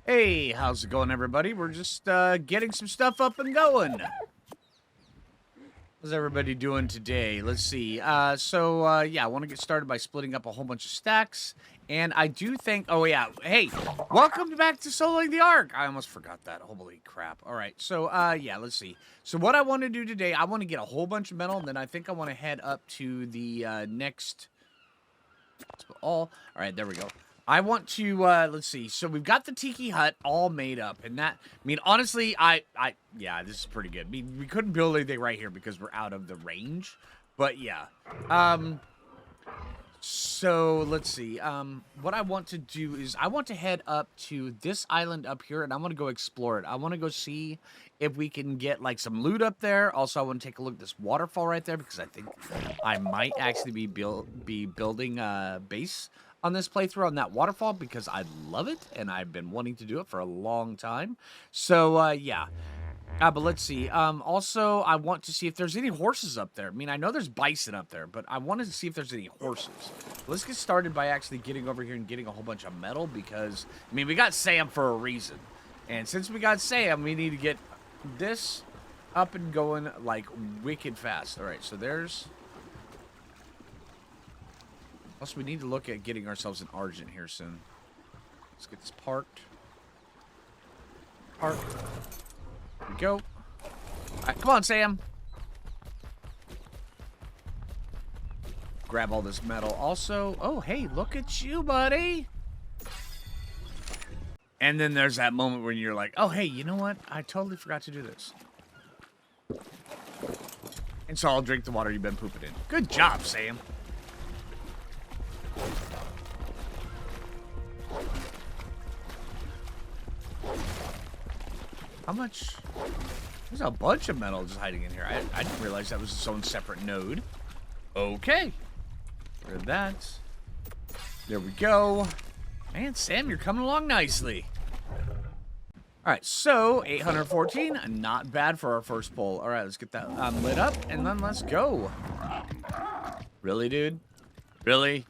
Hey, how's it going, everybody? We're just getting some stuff up and going. How's everybody doing today? Let's see. Yeah, I want to get started by splitting up a whole bunch of stacks. And I do think, oh yeah, hey, welcome back to Soloing the Ark. I almost forgot that. Holy crap. All right, so yeah, let's see. So what I want to do today, I want to get a whole bunch of metal, and then I think I want to head up to the next. All right, there we go. I want to, let's see. So we've got the tiki hut all made up. And that, I mean, honestly, yeah, this is pretty good. I mean, we couldn't build anything right here because we're out of the range. But yeah. So let's see. What I want to do is I want to head up to this island up here and I want to go explore it. I want to go see if we can get like some loot up there. Also, I want to take a look at this waterfall right there because I think I might actually be building a base on this playthrough on that waterfall because I love it and I've been wanting to do it for a long time. So yeah. But let's see. Also, I want to see if there's any horses up there. I mean, I know there's bison up there, but I wanted to see if there's any horses. Let's get started by actually getting over here and getting a whole bunch of metal because, I mean, we got Sam for a reason. And since we got Sam, we need to get this up and going, like, wicked fast. All right, so there's... Plus, we need to look at getting ourselves an Argent here soon. Let's get this parked. Parked. There we go. All right, come on, Sam. Grab all this metal. Also, oh, hey, look at you, buddy. And then there's that moment when you're like, oh, hey, you know what? I totally forgot to do this. And so I'll drink the water you've been pooping in. Good job, Sam. How much? There's a bunch of metal just hiding in here. I didn't realize that was its own separate node. Okay. Rid of that. There we go. Man, Sam, you're coming along nicely. All right, so 814. Not bad for our first pull. All right, let's get that lit up, and then let's go. Really, dude? Really?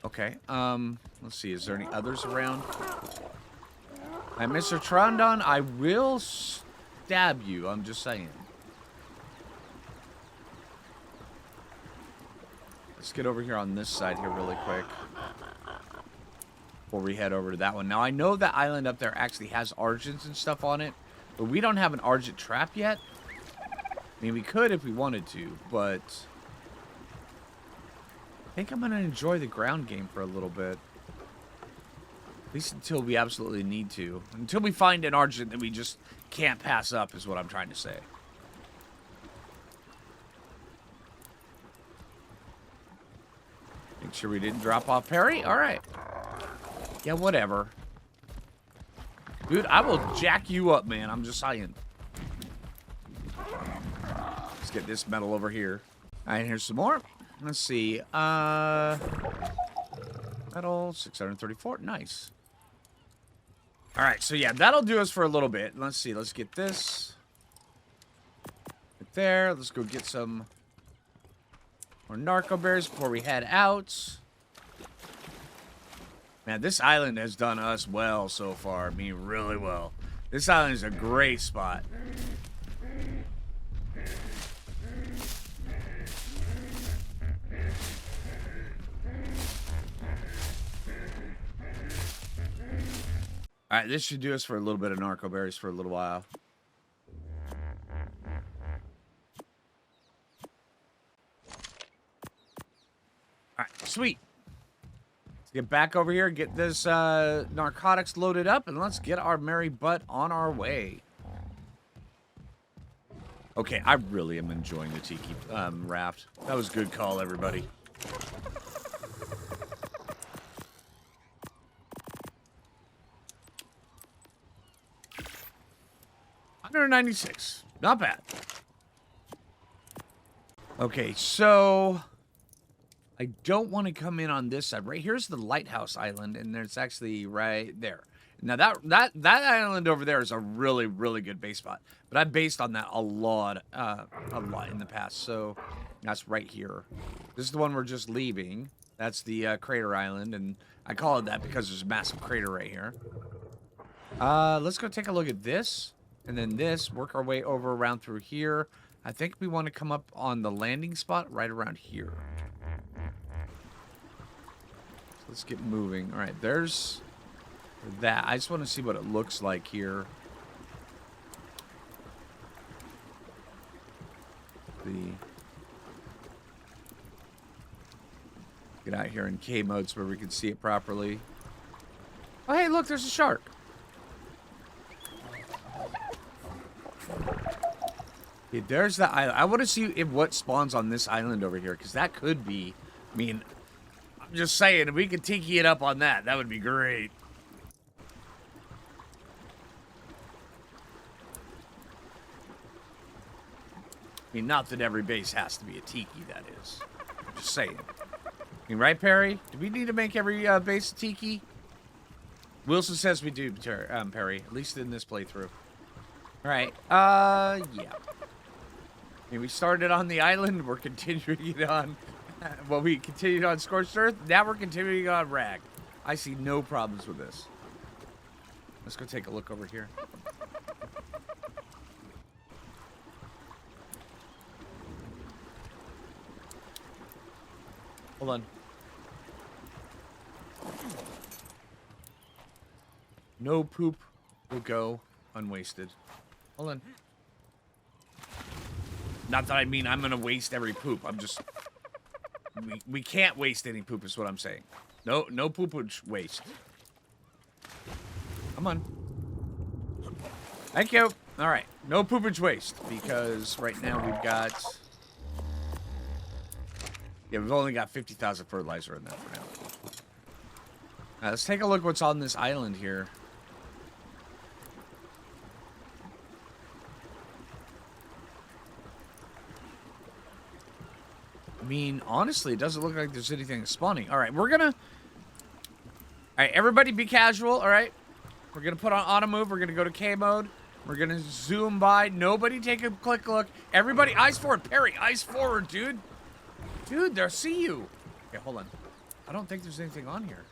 Okay. Let's see. Is there any others around? Mr. Trondon, I will stab you. I'm just saying. Let's get over here on this side here really quick. Before we head over to that one. Now, I know that island up there actually has Argents and stuff on it. But we don't have an Argent trap yet. I mean, we could if we wanted to. But I think I'm going to enjoy the ground game for a little bit. At least until we absolutely need to. Until we find an Argent that we just can't pass up is what I'm trying to say. Make sure we didn't drop off Perry. All right. Yeah, whatever. Dude, I will jack you up, man. I'm just saying. Let's get this metal over here. All right, here's some more. Let's see. Metal, 634. Nice. All right, so yeah, that'll do us for a little bit. Let's see. Let's get this right there. Let's go get some more narco berries before we head out. Man, this island has done us well so far. I mean, really well. This island is a great spot. All right, this should do us for a little bit of narco berries for a little while. All right, sweet. Let's get back over here, get this narcotics loaded up, and let's get our merry butt on our way. Okay, I really am enjoying the tiki raft. That was a good call, everybody. $196. Not bad. Okay, so I don't want to come in on this side. Right here's the lighthouse island, and there's actually right there. Now that island over there is a really, really good base spot. But I've based on that a lot in the past. So that's right here. This is the one we're just leaving. That's the crater island, and I call it that because there's a massive crater right here. Let's go take a look at this. And then this. Work our way over around through here. I think we want to come up on the landing spot right around here. So let's get moving. All right, there's that. I just want to see what it looks like here. Get out here in K mode so where we can see it properly. Oh, hey, look, there's a shark. Okay, there's the island. I want to see if what spawns on this island over here, because that could be, I mean, I'm just saying, if we could tiki it up on that, that would be great. I mean, not that every base has to be a tiki, that is. I'm just saying. I mean, right, Perry? Do we need to make every base a tiki? Wilson says we do, Perry. At least in this playthrough. All right. Yeah. I mean, we started on the island. We're continuing it on... well, we continued on Scorched Earth. Now we're continuing on Rag. I see no problems with this. Let's go take a look over here. Hold on. No poop will go unwasted. Hold on. Not that I mean I'm going to waste every poop. I'm just... We can't waste any poop is what I'm saying. No poopage waste. Come on. Thank you. All right. No poopage waste. Because right now we've got... yeah, we've only got 50,000 fertilizer in that for now. Now, let's take a look what's on this island here. I mean, honestly, it doesn't look like there's anything spawning. All right, we're gonna... all right, everybody be casual, all right? We're gonna put on auto move. We're gonna go to K mode. We're gonna zoom by. Nobody take a quick look. Everybody, eyes forward. Perry, eyes forward, dude. Dude, there, see you. Okay, hold on. I don't think there's anything on here.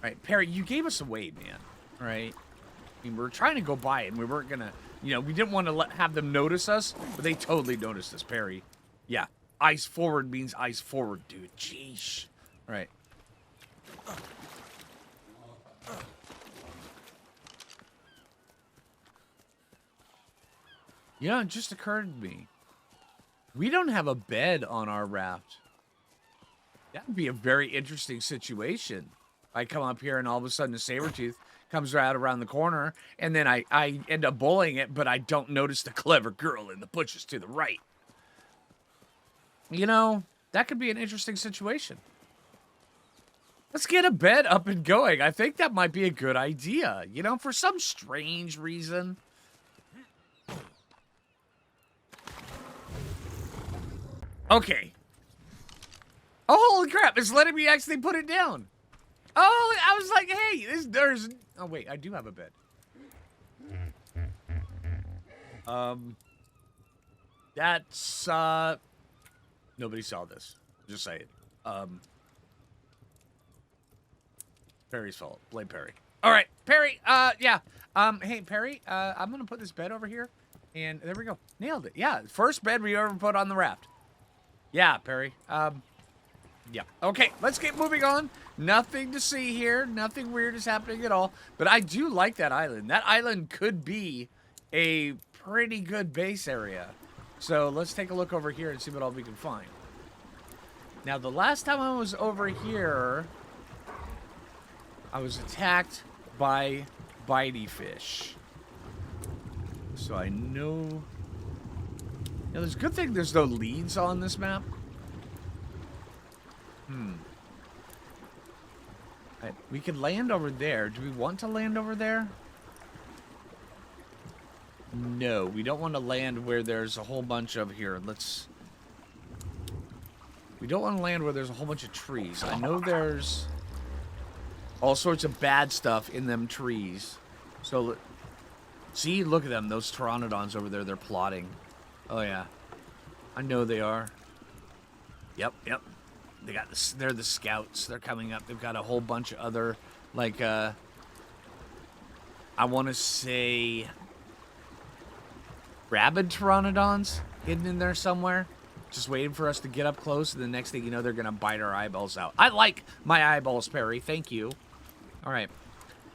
All right, Perry, you gave us away, man. All right? I mean, we were trying to go by it, and we weren't going to... you know, we didn't want to have them notice us, but they totally noticed us, Perry. Yeah, eyes forward means eyes forward, dude. Jeez. All right. You know, it just occurred to me. We don't have a bed on our raft. That would be a very interesting situation. I come up here and all of a sudden a sabertooth comes right around the corner, and then I end up bullying it, but I don't notice the clever girl in the bushes to the right. You know, that could be an interesting situation. Let's get a bed up and going. I think that might be a good idea. You know, for some strange reason... okay. Oh, holy crap. It's letting me actually put it down. Oh, I was like, hey, there's... oh, wait. I do have a bed. That's, nobody saw this. Just saying. Perry's fault. Blame Perry. All right. Perry, yeah. Hey, Perry, I'm going to put this bed over here. And there we go. Nailed it. Yeah. First bed we ever put on the raft. Yeah, Perry. Yeah. Okay, let's get moving on. Nothing to see here. Nothing weird is happening at all. But I do like that island. That island could be a pretty good base area. So let's take a look over here and see what all we can find. Now, the last time I was over here, I was attacked by bitey fish. So I know... now, there's a good thing there's no leads on this map. Right, we could land over there. Do we want to land over there? No, we don't want to land where there's a whole bunch of... here, let's... we don't want to land where there's a whole bunch of trees. I know there's all sorts of bad stuff in them trees. So, see, look at them. Those pteranodons over there, they're plotting. Oh, yeah. I know they are. Yep, yep. They got this, they're the scouts. They're coming up. They've got a whole bunch of other Like, I want to say rabid pteranodons hidden in there somewhere. Just waiting for us to get up close, and the next thing you know, they're going to bite our eyeballs out. I like my eyeballs, Perry. Thank you. All right.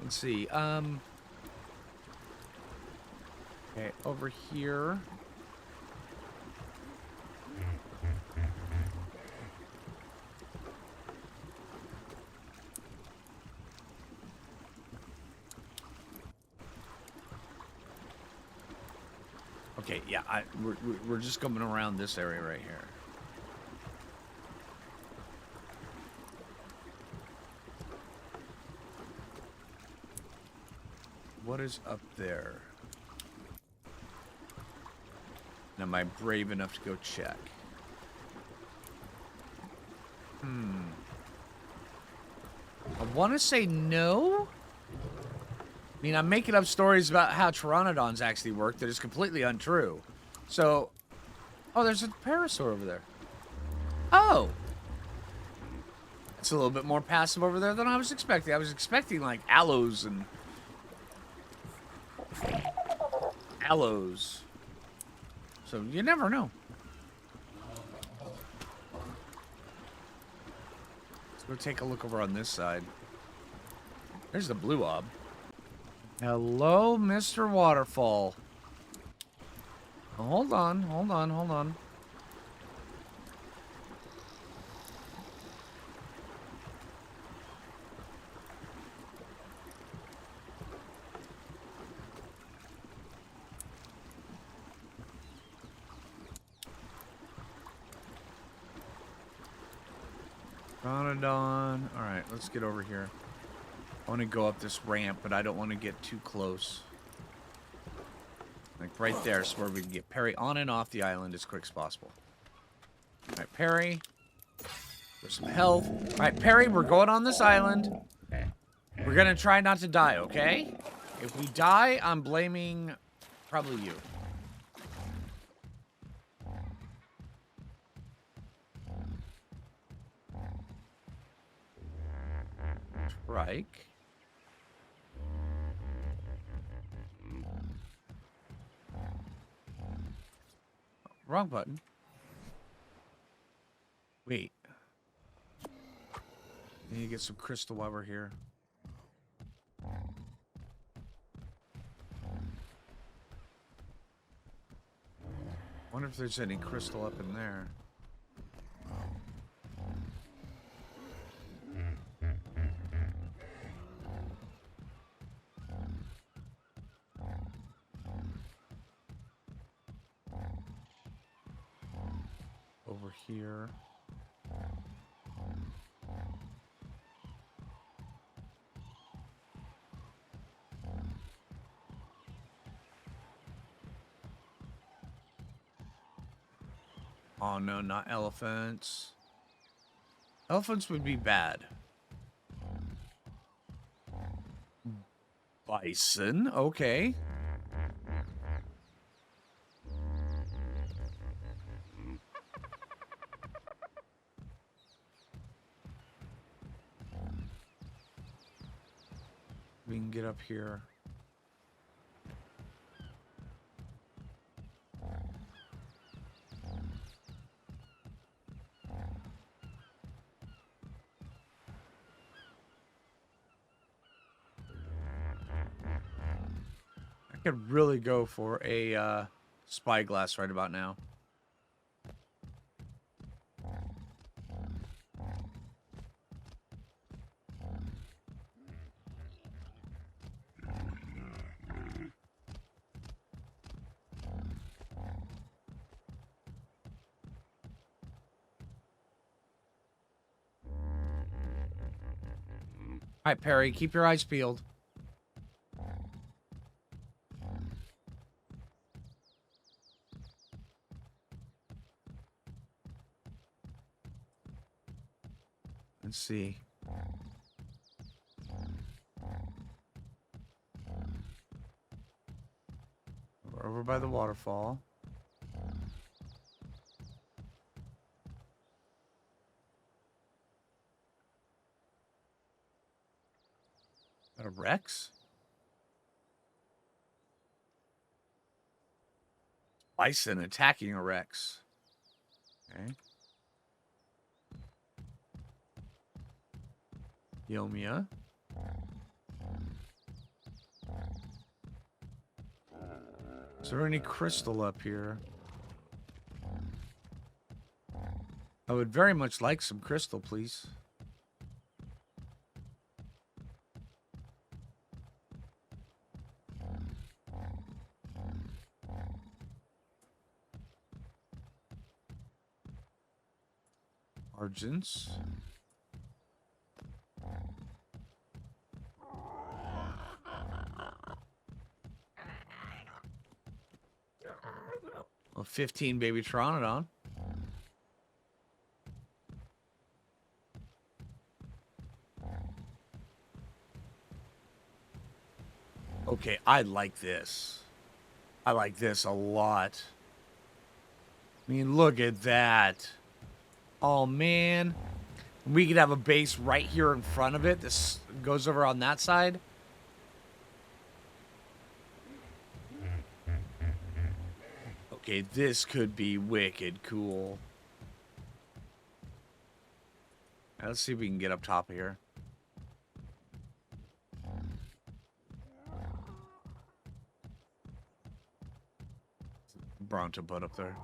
Let's see. Okay, over here. Okay, yeah, we're just coming around this area right here. What is up there? And am I brave enough to go check? I want to say no. I mean, I'm making up stories about how pteranodons actually work that is completely untrue. So, oh, there's a parasaur over there. Oh! It's a little bit more passive over there than I was expecting. I was expecting, like, aloes and... aloes. So, you never know. Let's go take a look over on this side. There's the blue ob. Hello, Mr. Waterfall. Oh, hold on. Ronodon. Alright, let's get over here. I want to go up this ramp, but I don't want to get too close. Like right there is where we can get Perry on and off the island as quick as possible. Alright, Perry. There's some health. Alright, Perry, we're going on this island. We're going to try not to die, okay? If we die, I'm blaming probably you. Trike. Wrong button. Wait. I need to get some crystal while we're here. Wonder if there's any crystal up in there. Over here. Oh no, not elephants. Elephants would be bad. Bison, okay. We can get up here. I could really go for a spyglass right about now. All right, Perry, keep your eyes peeled. Let's see. We're over by the waterfall. A Rex? Bison attacking a Rex. Okay. Yomia. Is there any crystal up here? I would very much like some crystal, please. Argents. Well, 15 baby Pteranodon. Okay, I like this. I like this a lot. I mean, look at that. Oh, man. We could have a base right here in front of it. This goes over on that side. Okay, this could be wicked cool. Now, let's see if we can get up top of here. Bronto butt up there.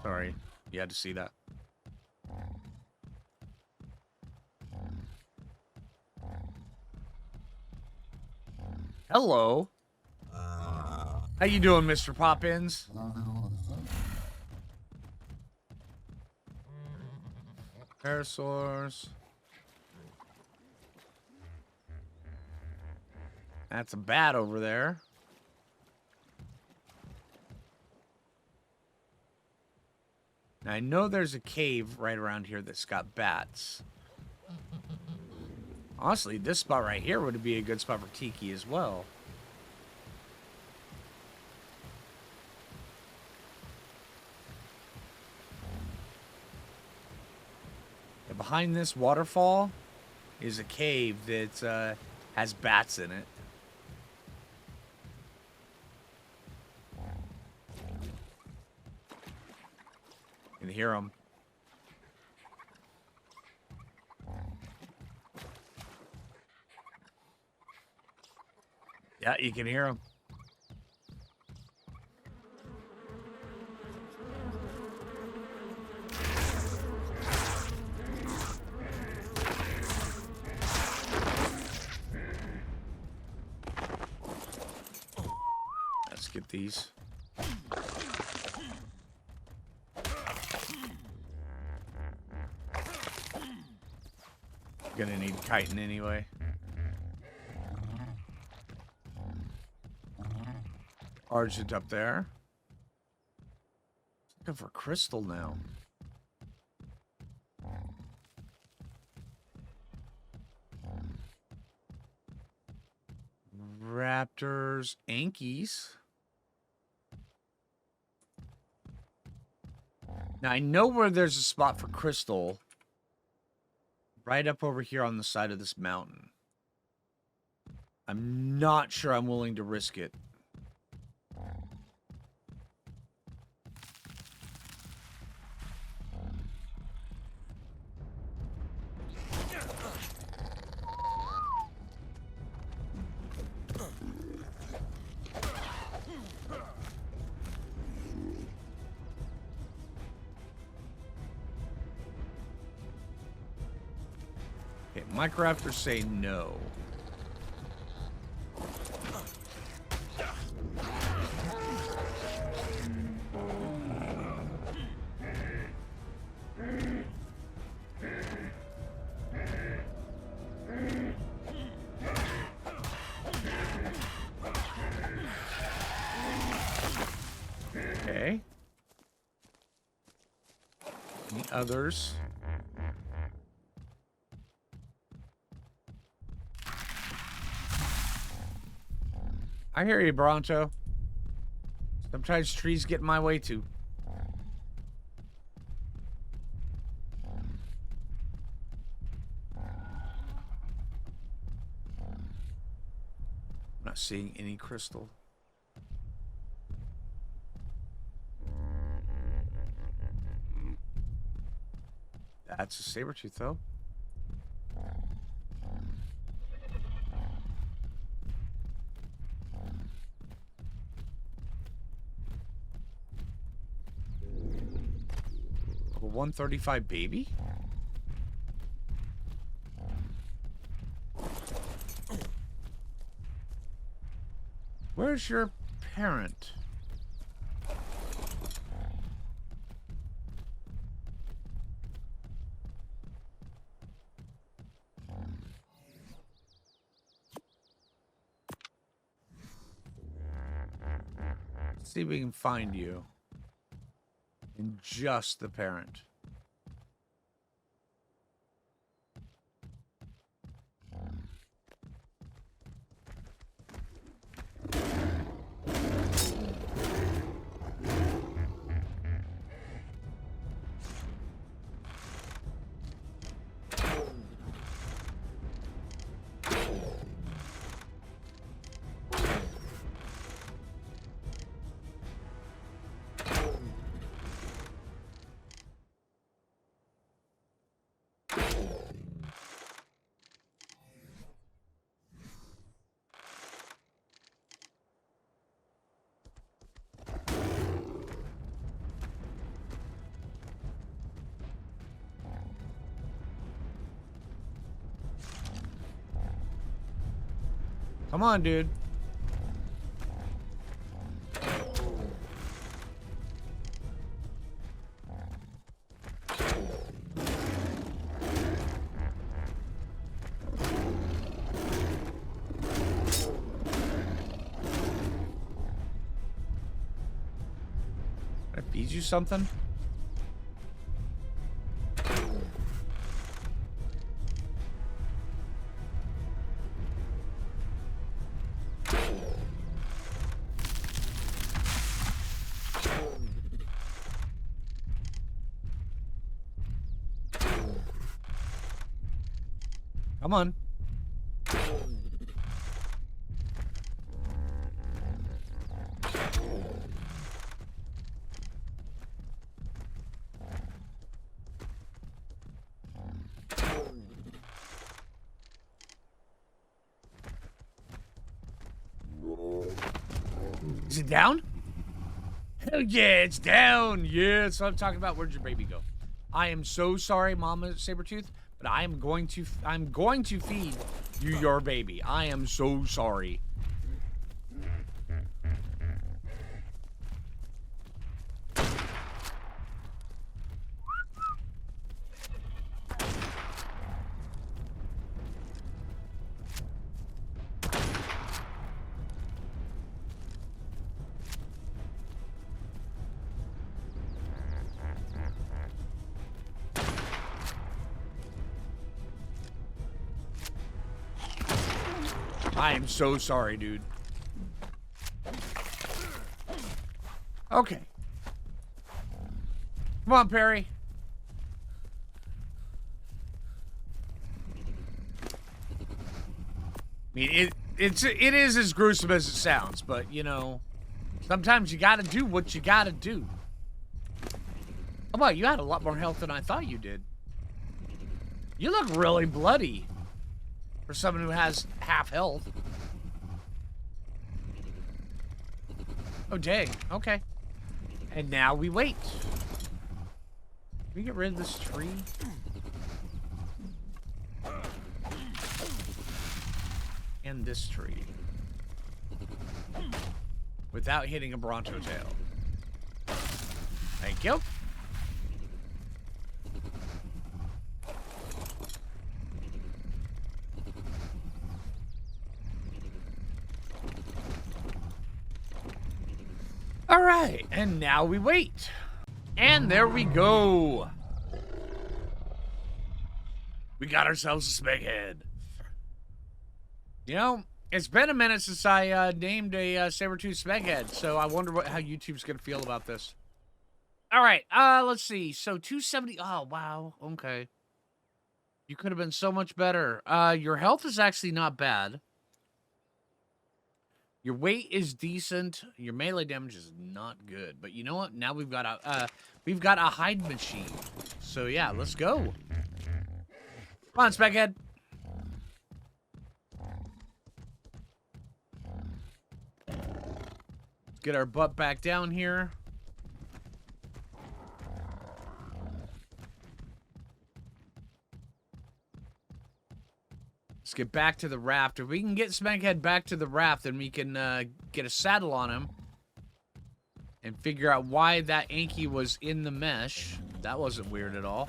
Sorry, you had to see that. Hello. How you doing, Mr. Poppins? Parasaurs. That's a bat over there. Now, I know there's a cave right around here that's got bats. Honestly, this spot right here would be a good spot for Tiki as well. And behind this waterfall is a cave that has bats in it. You can hear them. Yeah, you can hear them. Let's get these. Gonna need chitin anyway. Argent up there. Looking for crystal now. Raptors, Ankies. Now I know where there's a spot for crystal. Right up over here on the side of this mountain. I'm not sure I'm willing to risk it. My crafters say no. Okay. Any others? I hear you, Bronto. Sometimes trees get in my way too. not seeing any crystal. That's a sabertooth, though. A 135 baby? Where's your parent? Let's see if we can find you. And just the parent. Come on, dude. Can I feed you something? Come on. Is it down? Hell yeah, it's down. Yeah, that's what I'm talking about. Where'd your baby go? I am so sorry, Mama Sabertooth, but I'm going to feed you your baby. I am so sorry. I am so sorry, dude. Okay. Come on, Perry. I mean, it is as gruesome as it sounds, but you know, sometimes you gotta do what you gotta do. Oh wow, you had a lot more health than I thought you did. You look really bloody for someone who has half health. Oh dang, okay. And now we wait. Can we get rid of this tree? And this tree. Without hitting a Bronto tail. Thank you. All right, and now we wait. And there we go. We got ourselves a smeghead. You know, it's been a minute since I named a sabertooth smeghead, so I wonder how YouTube's gonna feel about this. All right, let's see. So 270. Oh wow, okay. You could have been so much better. Your health is actually not bad. Your weight is decent. Your melee damage is not good. But you know what? Now we've got a hide machine. So yeah, let's go. Come on, Speckhead. Let's get our butt back down here. Let's get back to the raft. If we can get Speckhead back to the raft, then we can get a saddle on him and figure out why that Anki was in the mesh. That wasn't weird at all.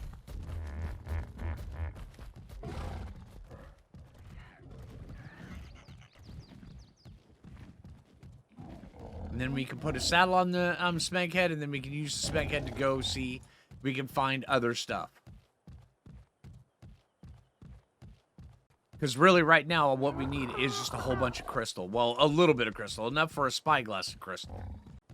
And then we can put a saddle on the Speckhead, and then we can use the Speckhead to go see if we can find other stuff. Because really, right now, what we need is just a whole bunch of crystal. Well, a little bit of crystal. Enough for a spyglass of crystal.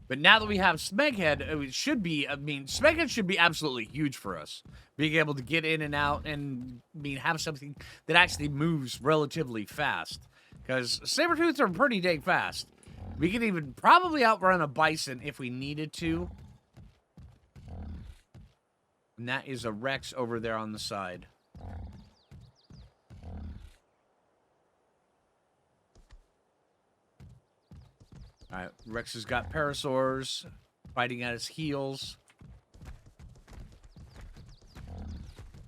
But now that we have Speckhead, it should be, Speckhead should be absolutely huge for us. Being able to get in and out and, have something that actually moves relatively fast. Because sabertooths are pretty dang fast. We could even probably outrun a bison if we needed to. And that is a Rex over there on the side. Alright, Rex has got parasaurs fighting at his heels.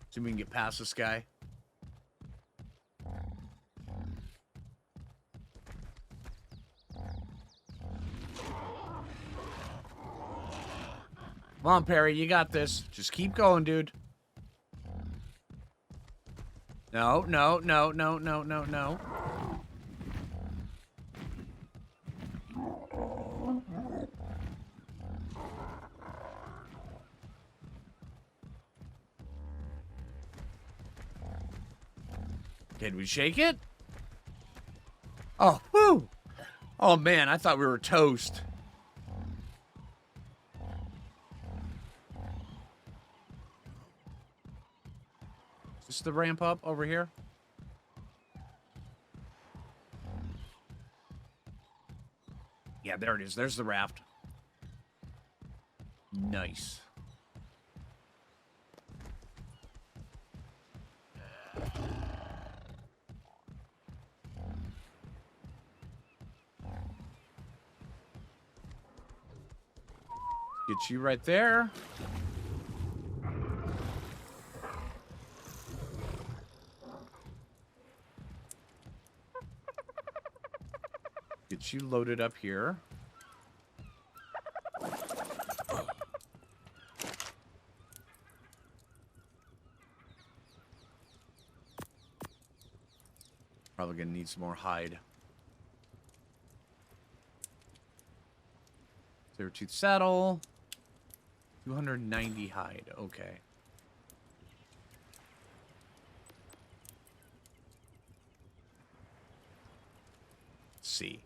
See if we can get past this guy. Come on, Perry, you got this. Just keep going, dude. No, no, no, no, no, no, no. Can we shake it? Oh, whoo! Oh, man, I thought we were toast. Is this the ramp up over here? Yeah, there it is. There's the raft. Nice. Get you right there. Get you loaded up here. Probably gonna need some more hide. Sabertooth saddle. 290 hide. Okay. Let's see.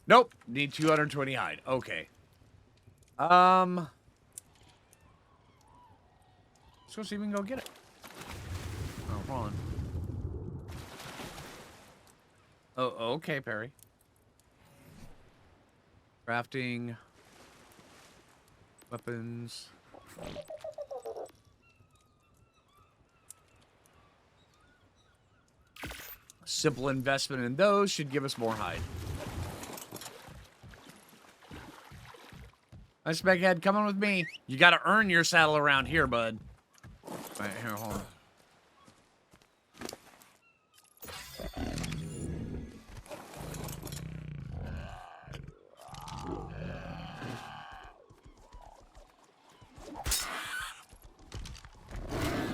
Nope. Need 220 hide. Okay. Let's go see if we can go get it. Oh, hold on. Oh, okay, Perry. Crafting. Weapons. Simple investment in those should give us more hide. Nice, Speckhead. Come on with me. You got to earn your saddle around here, bud. All right, here, hold on.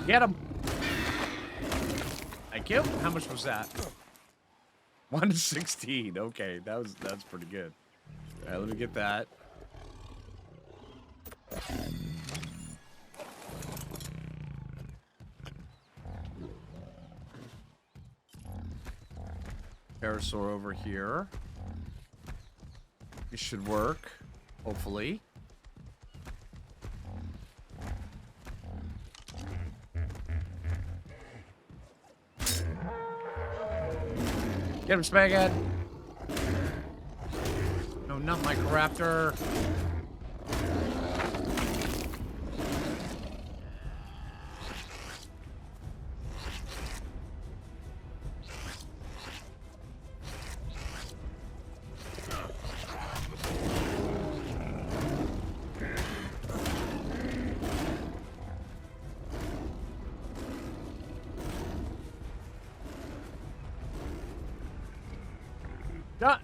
Get him. Thank you. How much was that? 116. Okay, that's pretty good. All right, let me get that. Parasaur over here. This should work, hopefully. Get him, Speckhead. No, not Microraptor.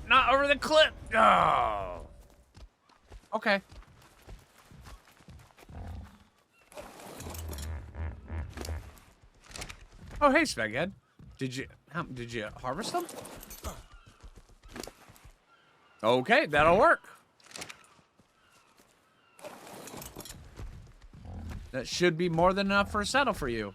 Not over the cliff. Oh. Okay. Oh, hey, Spaghead. Did you harvest them? Okay, that'll work. That should be more than enough for a saddle for you.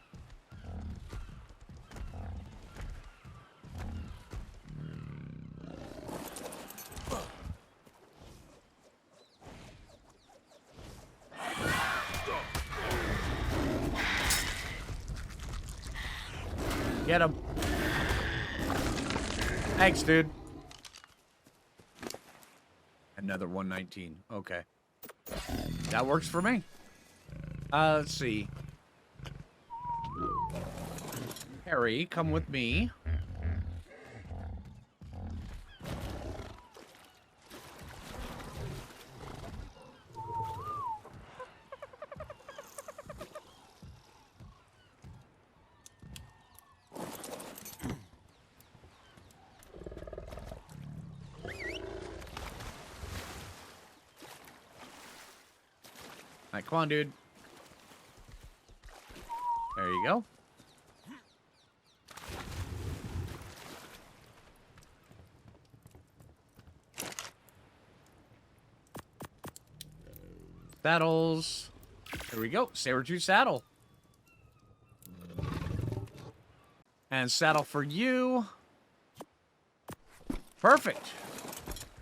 Get him. Thanks, dude. Another 119. Okay. That works for me. Let's see. Harry, come with me. Alright, come on, dude. There you go. Saddles. Here we go. Sabertooth saddle. And saddle for you. Perfect.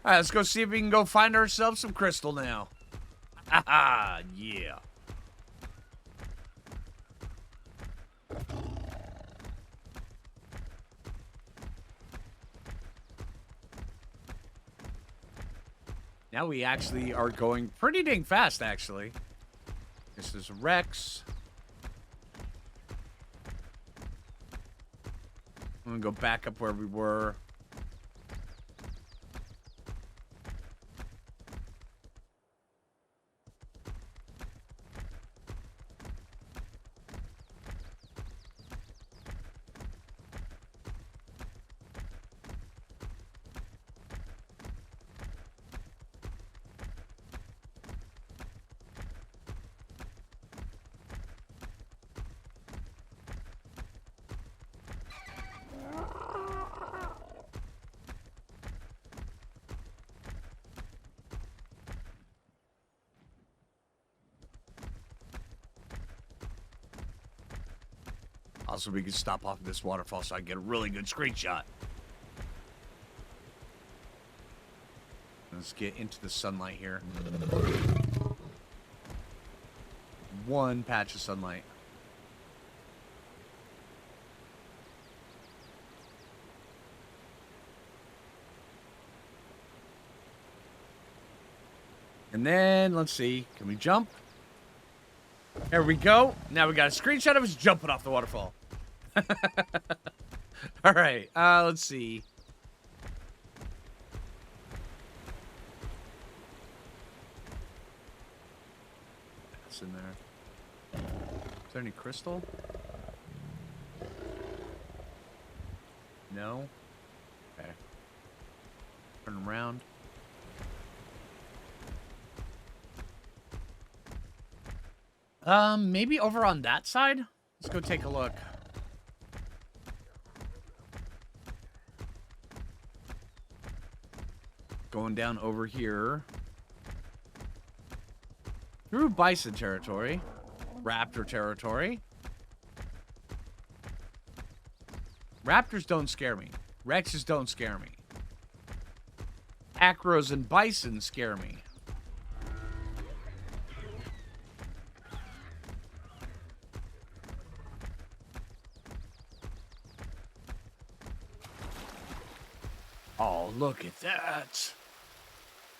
Alright, let's go see if we can go find ourselves some crystal now. Haha, yeah. Now we actually are going pretty dang fast, actually. This is Rex. I'm gonna go back up where we were. Also, we can stop off at this waterfall so I can get a really good screenshot. Let's get into the sunlight here. One patch of sunlight. And then, let's see. Can we jump? There we go. Now we got a screenshot of us jumping off the waterfall. All right. Let's see. What's in there? Is there any crystal? No. Okay. Turn around. Maybe over on that side? Let's go take a look. Going down over here. Through bison territory. Raptor territory. Raptors don't scare me. Rexes don't scare me. Acros and bison scare me. Oh, look at that.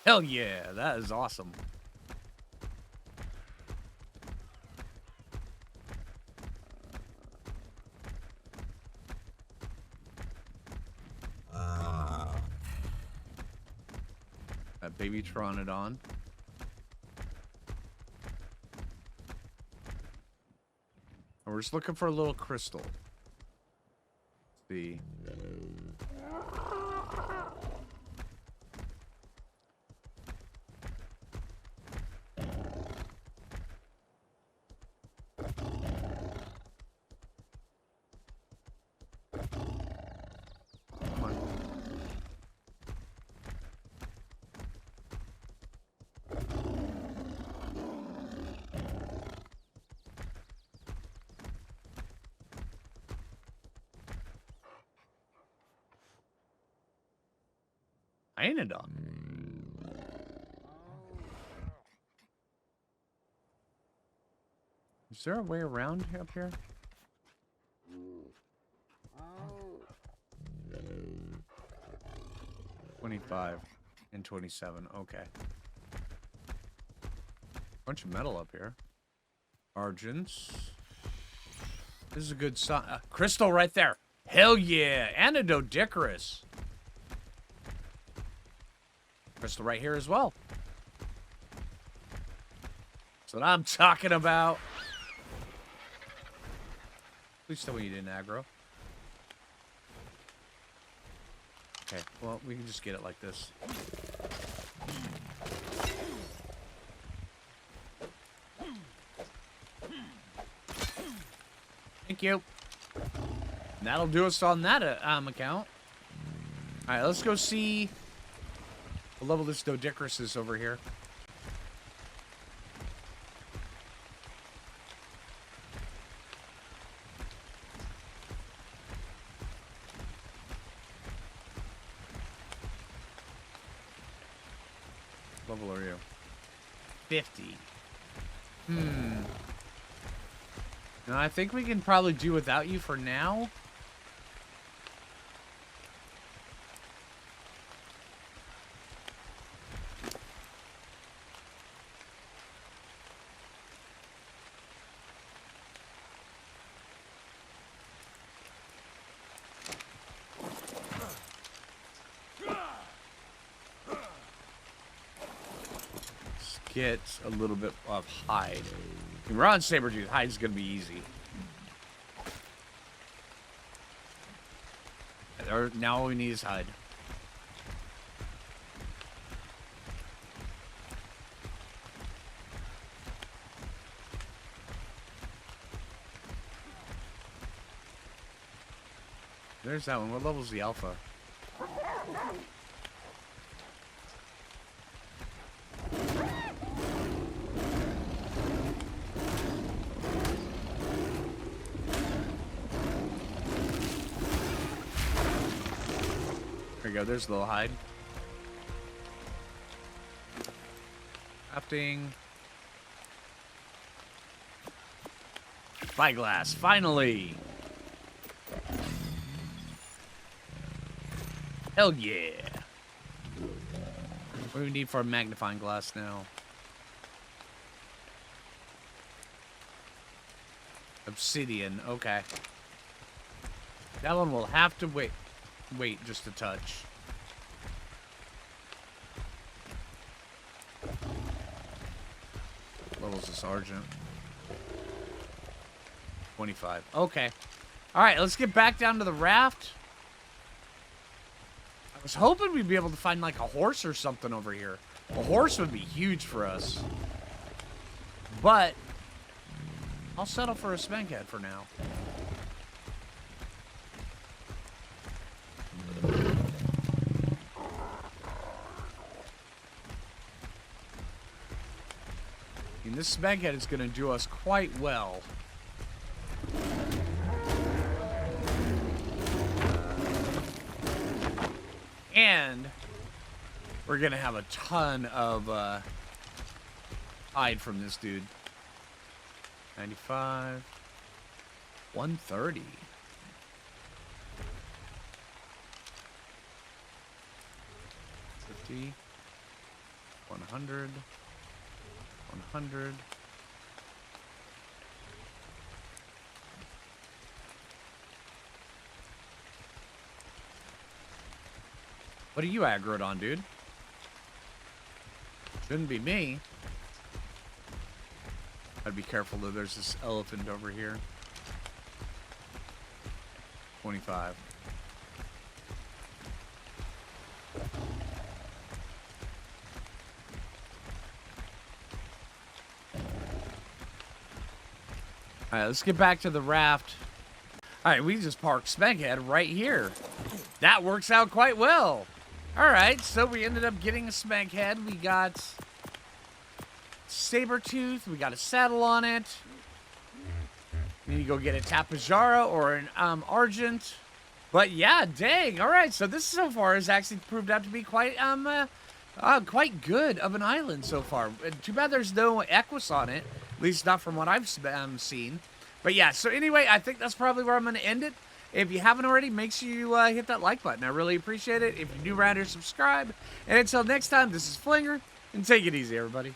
Hell yeah, that is awesome. That baby Pteranodon. And we're just looking for a little crystal. Let's see. Come on. Hyenodon. Is there a way around up here? $25 and $27. Okay. Bunch of metal up here. Argents. This is a good sign. Crystal right there. Hell yeah. Antidoticarus. Crystal right here as well. That's what I'm talking about. Please tell me you didn't aggro. Okay, well, we can just get it like this. Thank you. And that'll do us on that account. Alright, let's go see what level this Dodicarus is over here. What level are you? 50. No, I think we can probably do without you for now. Let's get a little bit of hide. We're on sabertooth. Hide's gonna be easy. Now all we need is hide. There's that one. What level's the alpha? There you go. There's a little hide. Crafting. Spyglass. Finally. Hell yeah. What do we need for a magnifying glass now? Obsidian. Okay. That one will have to wait. Wait just a touch. Level's a sergeant. 25. Okay. Alright, let's get back down to the raft. I was hoping we'd be able to find like a horse or something over here. A horse would be huge for us. But I'll settle for a spankhead for now. And this spankhead is going to do us quite well. And we're going to have a ton of hide from this dude. 95. 130. 50. 100. 100. What are you aggroed on, dude? Shouldn't be me. Gotta be careful though, there's this elephant over here. 25. Alright, let's get back to the raft. Alright, we just parked Smeghead right here. That works out quite well. Alright, so we ended up getting a Smeghead. We got sabertooth. We got a saddle on it. We need to go get a tapajara or an argent. But yeah, dang. Alright, so this so far has actually proved out to be quite quite good of an island so far. Too bad there's no equus on it. At least not from what I've seen. But yeah, so anyway, I think that's probably where I'm going to end it. If you haven't already, make sure you hit that like button. I really appreciate it. If you're new around here, subscribe. And until next time, this is Phlinger, and take it easy, everybody.